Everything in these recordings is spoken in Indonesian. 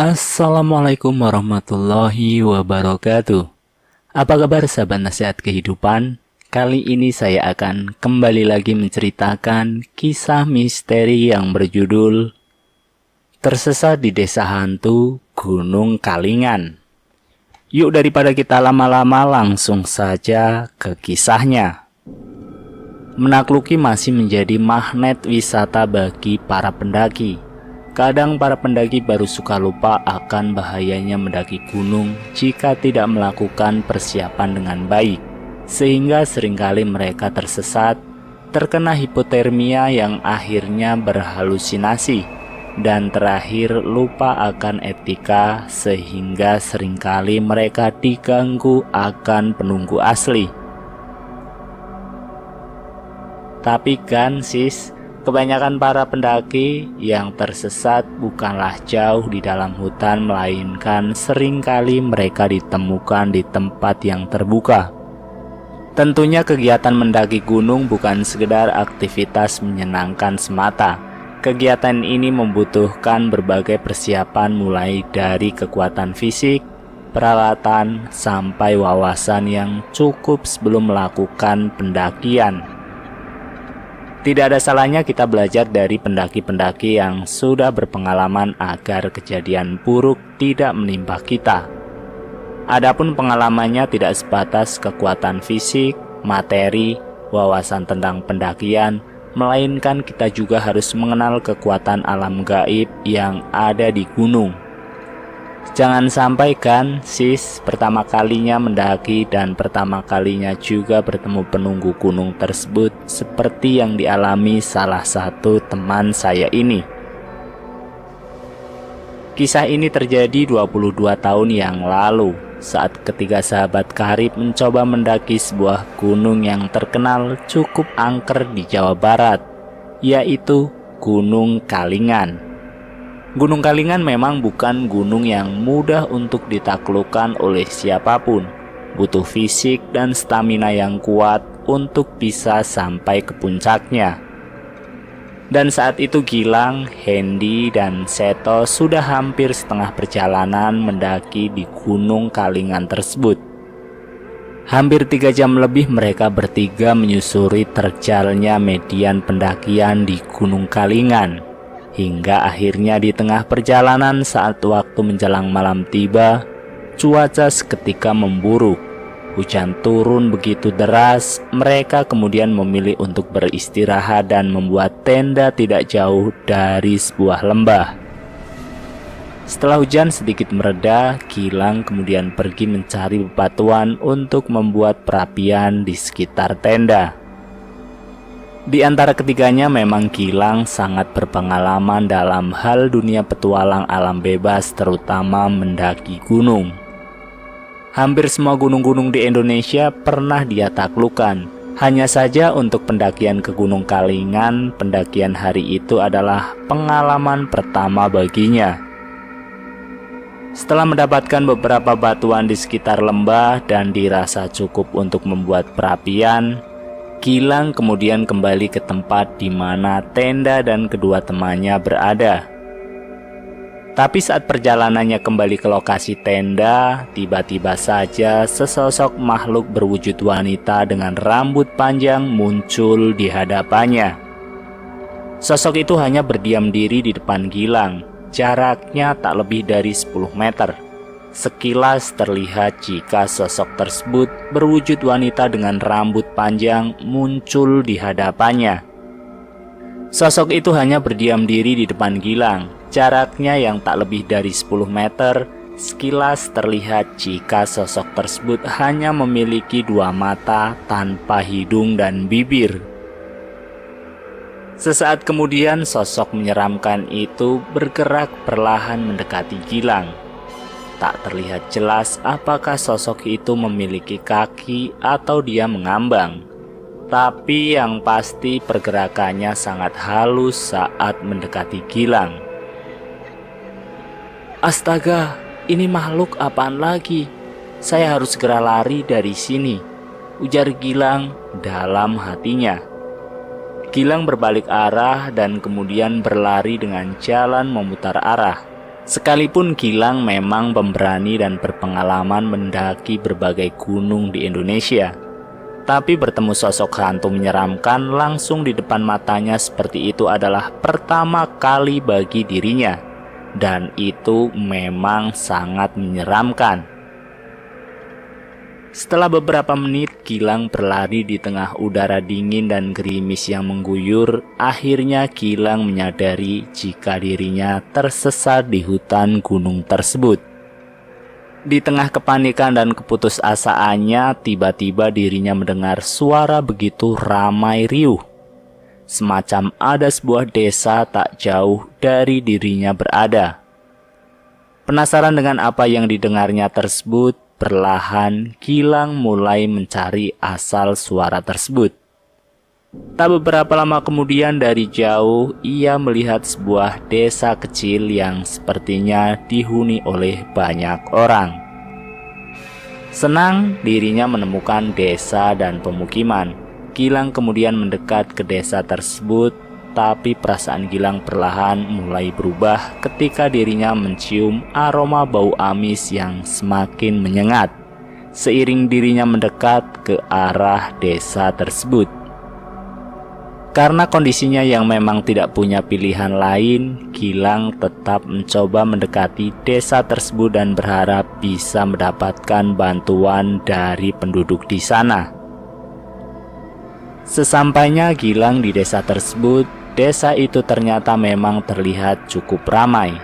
Assalamualaikum warahmatullahi wabarakatuh. Apa kabar sahabat nasihat kehidupan? Kali ini saya akan kembali lagi menceritakan kisah misteri yang berjudul Tersesat di Desa Hantu Gunung Kalingan. Yuk daripada kita lama-lama langsung saja ke kisahnya. Menakluki masih menjadi magnet wisata bagi para pendaki. Kadang para pendaki baru suka lupa akan bahayanya mendaki gunung jika tidak melakukan persiapan dengan baik, sehingga seringkali mereka tersesat, terkena hipotermia yang akhirnya berhalusinasi, dan terakhir lupa akan etika sehingga seringkali mereka diganggu akan penunggu asli. Tapi kan sis, kebanyakan para pendaki yang tersesat bukanlah jauh di dalam hutan, melainkan seringkali mereka ditemukan di tempat yang terbuka. Tentunya kegiatan mendaki gunung bukan sekedar aktivitas menyenangkan semata. Kegiatan ini membutuhkan berbagai persiapan mulai dari kekuatan fisik, peralatan, sampai wawasan yang cukup sebelum melakukan pendakian. Tidak ada salahnya kita belajar dari pendaki-pendaki yang sudah berpengalaman agar kejadian buruk tidak menimpa kita. Adapun pengalamannya tidak sebatas kekuatan fisik, materi, wawasan tentang pendakian, melainkan kita juga harus mengenal kekuatan alam gaib yang ada di gunung. Jangan sampai kan sis pertama kalinya mendaki dan pertama kalinya juga bertemu penunggu gunung tersebut seperti yang dialami salah satu teman saya ini. Kisah ini terjadi 22 tahun yang lalu saat ketiga sahabat karib mencoba mendaki sebuah gunung yang terkenal cukup angker di Jawa Barat, yaitu Gunung Kalingan. Gunung Kalingan memang bukan gunung yang mudah untuk ditaklukkan oleh siapapun. Butuh fisik dan stamina yang kuat untuk bisa sampai ke puncaknya. Dan saat itu Gilang, Hendy, dan Seto sudah hampir setengah perjalanan mendaki di Gunung Kalingan tersebut. Hampir 3 jam lebih mereka bertiga menyusuri terjalnya median pendakian di Gunung Kalingan. Hingga akhirnya di tengah perjalanan saat waktu menjelang malam tiba, cuaca seketika memburuk. Hujan turun begitu deras, mereka kemudian memilih untuk beristirahat dan membuat tenda tidak jauh dari sebuah lembah. Setelah hujan sedikit mereda, Gilang kemudian pergi mencari bebatuan untuk membuat perapian di sekitar tenda. Di antara ketiganya memang Gilang sangat berpengalaman dalam hal dunia petualang alam bebas, terutama mendaki gunung. Hampir semua gunung-gunung di Indonesia pernah dia taklukkan. Hanya saja untuk pendakian ke Gunung Kalingan, pendakian hari itu adalah pengalaman pertama baginya. Setelah mendapatkan beberapa batuan di sekitar lembah dan dirasa cukup untuk membuat perapian, Gilang kemudian kembali ke tempat di mana tenda dan kedua temannya berada. Tapi saat perjalanannya kembali ke lokasi tenda, tiba-tiba saja sesosok makhluk berwujud wanita dengan rambut panjang muncul di hadapannya. Sosok itu hanya berdiam diri di depan Gilang, jaraknya tak lebih dari 10 meter. Sekilas terlihat jika sosok tersebut berwujud wanita dengan rambut panjang muncul di hadapannya. Sosok itu hanya berdiam diri di depan Gilang, jaraknya yang tak lebih dari 10 meter. Sekilas terlihat jika sosok tersebut hanya memiliki 2 mata tanpa hidung dan bibir. Sesaat kemudian sosok menyeramkan itu bergerak perlahan mendekati Gilang. Tak terlihat jelas apakah sosok itu memiliki kaki atau dia mengambang. Tapi yang pasti pergerakannya sangat halus saat mendekati Gilang. Astaga, ini makhluk apaan lagi? Saya harus segera lari dari sini, ujar Gilang dalam hatinya. Gilang berbalik arah dan kemudian berlari dengan jalan memutar arah. Sekalipun Gilang memang pemberani dan berpengalaman mendaki berbagai gunung di Indonesia, tapi bertemu sosok hantu menyeramkan langsung di depan matanya seperti itu adalah pertama kali bagi dirinya, dan itu memang sangat menyeramkan. Setelah beberapa menit Gilang berlari di tengah udara dingin dan gerimis yang mengguyur, akhirnya Gilang menyadari jika dirinya tersesat di hutan gunung tersebut. Di tengah kepanikan dan keputusasaannya, tiba-tiba dirinya mendengar suara begitu ramai riuh. Semacam ada sebuah desa tak jauh dari dirinya berada. Penasaran dengan apa yang didengarnya tersebut, perlahan Gilang mulai mencari asal suara tersebut. Tak beberapa lama kemudian dari jauh ia melihat sebuah desa kecil yang sepertinya dihuni oleh banyak orang. Senang dirinya menemukan desa dan pemukiman. Gilang kemudian mendekat ke desa tersebut, tapi perasaan Gilang perlahan mulai berubah ketika dirinya mencium aroma bau amis yang semakin menyengat seiring dirinya mendekat ke arah desa tersebut. Karena kondisinya yang memang tidak punya pilihan lain, Gilang tetap mencoba mendekati desa tersebut dan berharap bisa mendapatkan bantuan dari penduduk di sana. Sesampainya Gilang di desa tersebut, desa itu ternyata memang terlihat cukup ramai.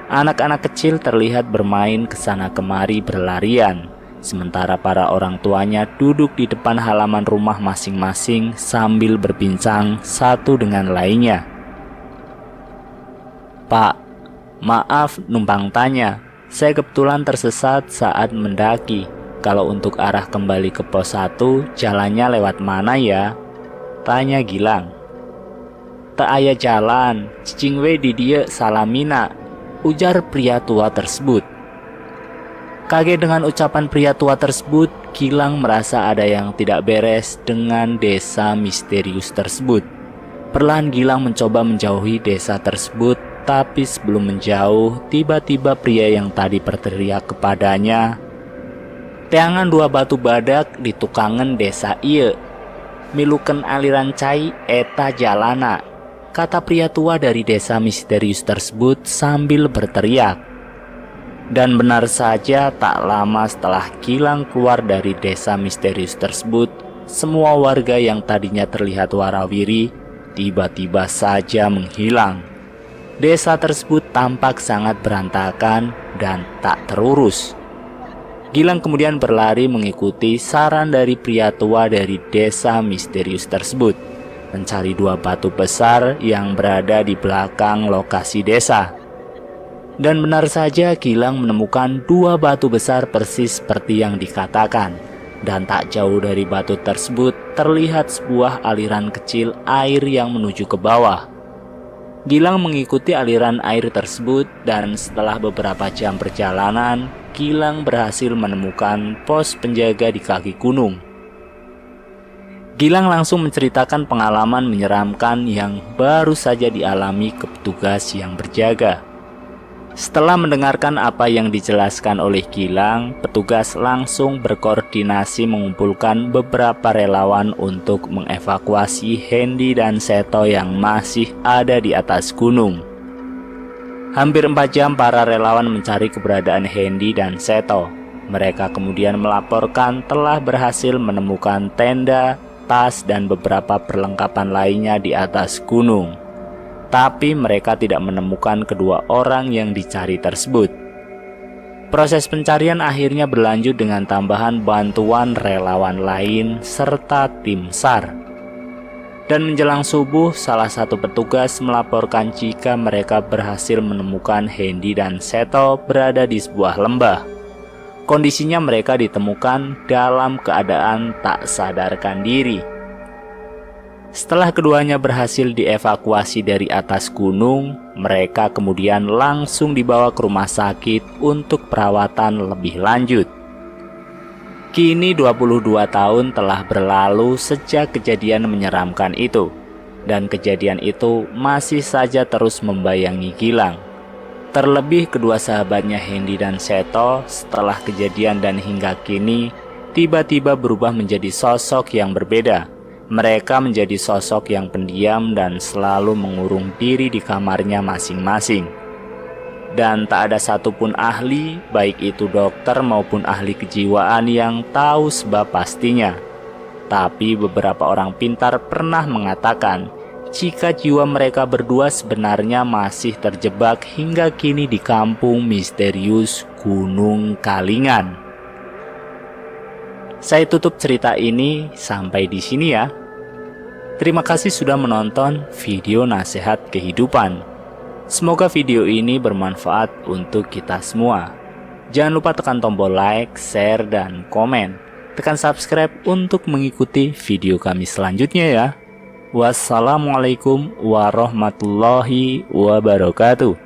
Anak-anak kecil terlihat bermain kesana kemari berlarian, sementara para orang tuanya duduk di depan halaman rumah masing-masing sambil berbincang satu dengan lainnya. "Pak, maaf numpang tanya, saya kebetulan tersesat saat mendaki. Kalau untuk arah kembali ke pos 1, jalannya lewat mana ya?" tanya Gilang. "Tak aya jalan, cicing we di dieu salamina," ujar pria tua tersebut. Kaget dengan ucapan pria tua tersebut, Gilang merasa ada yang tidak beres dengan desa misterius tersebut. Perlahan Gilang mencoba menjauhi desa tersebut, tapi sebelum menjauh, tiba-tiba pria yang tadi berteriak kepadanya, "Teangan 2 batu badak di tukangan desa ieu. Milukeun aliran cai eta jalana," kata pria tua dari desa misterius tersebut sambil berteriak. Dan benar saja, tak lama setelah Gilang keluar dari desa misterius tersebut, semua warga yang tadinya terlihat warawiri tiba-tiba saja menghilang. Desa tersebut tampak sangat berantakan dan tak terurus. Gilang kemudian berlari mengikuti saran dari pria tua dari desa misterius tersebut, mencari 2 batu besar yang berada di belakang lokasi desa. Dan benar saja Gilang menemukan 2 batu besar persis seperti yang dikatakan. Dan tak jauh dari batu tersebut terlihat sebuah aliran kecil air yang menuju ke bawah. Gilang mengikuti aliran air tersebut dan setelah beberapa jam perjalanan, Gilang berhasil menemukan pos penjaga di kaki gunung. Gilang langsung menceritakan pengalaman menyeramkan yang baru saja dialami ke petugas yang berjaga. Setelah mendengarkan apa yang dijelaskan oleh Gilang, petugas langsung berkoordinasi mengumpulkan beberapa relawan untuk mengevakuasi Hendy dan Seto yang masih ada di atas gunung. Hampir 4 jam para relawan mencari keberadaan Hendy dan Seto. Mereka kemudian melaporkan telah berhasil menemukan tenda, tas, dan beberapa perlengkapan lainnya di atas gunung. Tapi mereka tidak menemukan kedua orang yang dicari tersebut. Proses pencarian akhirnya berlanjut dengan tambahan bantuan relawan lain serta tim SAR. Dan menjelang subuh, salah satu petugas melaporkan jika mereka berhasil menemukan Hendy dan Seto berada di sebuah lembah. Kondisinya mereka ditemukan dalam keadaan tak sadarkan diri. Setelah keduanya berhasil dievakuasi dari atas gunung, mereka kemudian langsung dibawa ke rumah sakit untuk perawatan lebih lanjut. Kini 22 tahun telah berlalu sejak kejadian menyeramkan itu, dan kejadian itu masih saja terus membayangi Gilang. Terlebih kedua sahabatnya Hendy dan Seto setelah kejadian dan hingga kini tiba-tiba berubah menjadi sosok yang berbeda. Mereka menjadi sosok yang pendiam dan selalu mengurung diri di kamarnya masing-masing. Dan tak ada satupun ahli, baik itu dokter maupun ahli kejiwaan yang tahu sebab pastinya. Tapi beberapa orang pintar pernah mengatakan jika jiwa mereka berdua sebenarnya masih terjebak hingga kini di kampung misterius Gunung Kalingan. Saya tutup cerita ini sampai di sini ya. Terima kasih sudah menonton video nasihat kehidupan. Semoga video ini bermanfaat untuk kita semua. Jangan lupa tekan tombol like, share, dan komen. Tekan subscribe untuk mengikuti video kami selanjutnya ya. Wassalamualaikum warahmatullahi wabarakatuh.